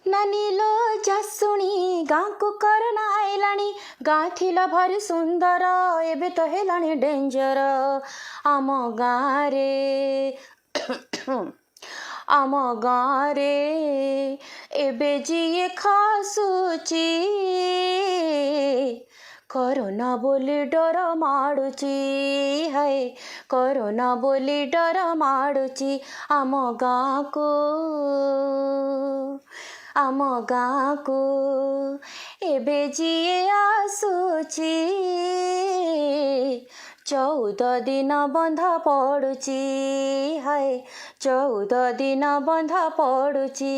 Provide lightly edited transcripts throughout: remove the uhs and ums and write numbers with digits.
नानी लो जासुणी गाँ को करना आइलाणी गाँ थिला भारी सुंदर एबे तो हेलाणी डेंजर आम गाँ रे आम गाँ रे एबे जीए खासुची कोरोना बोली डर माडुची हाय कोरोना बोली डर माडुची आम गाँ को एबे जीए आसुची 14 दिन बंधा पड़ुची हाय 14 दिन बंधा पड़ुची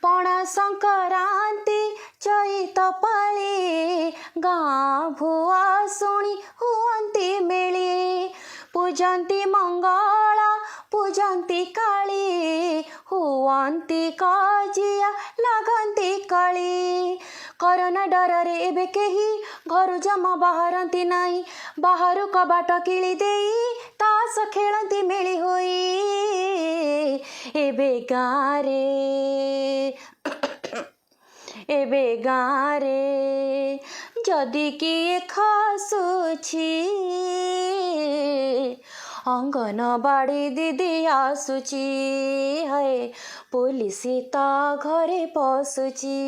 पणा संक्रांति चैत पाली गाँ भुआ शुणी हुअंती मेली पूजंती मंगला पूजंती काली हुअंती काजिया लगंती काली कोरोना डर रे एबे केही घर जमा बाहरती नाई बाहर कबाट किली देई तास खेलती मेली होई एबे गाँ रे जदि किए खासुची अंगनबाड़ी दीदी आसुची हाय पुलिस ता घरे पसुची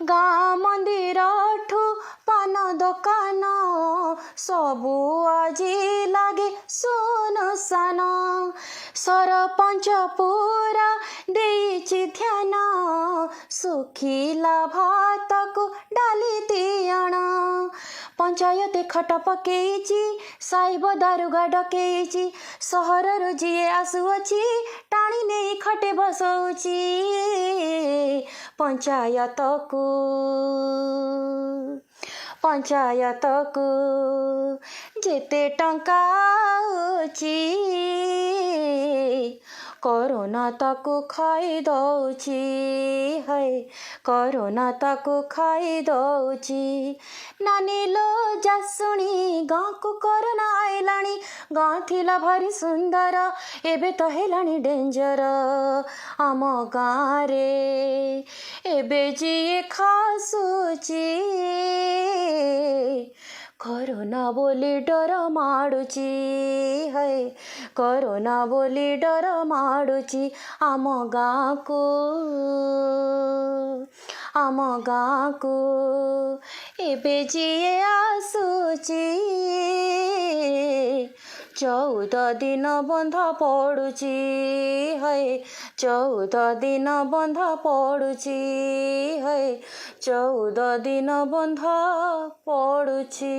गाँ मंदिर ठू पान दुकान सबू आजी लागे सुनसान सरपंच पूरा देइछि ध्यान सुखिला भात को डाली तियण पंचायत खट पकेइछि साइब दारुगा डकेइछि सहरर जीए आसुअछि टाणी नहीं खटे बसौछि पंचायत को जेते टंका आउछि कोरोना ताकू खाई दौछि हाय कोरोना ताकू खाई दौछि नानी लो जासुणी गाँ को कोरोना आइलाणी गाँ थिला भारी सुंदर एबे तो हेलाणी डेंजर आम गाँ रे एबे जीए खासुची कोरोना बोली डर माडुची हाय कोरोना बोली डर माडुची आम गाँ को एबे जीए आसुची 14 दिन बंधा पड़ुची हाय 14 दिन बंधा पड़ुची हाय 14 दिन बंधा पड़ुची।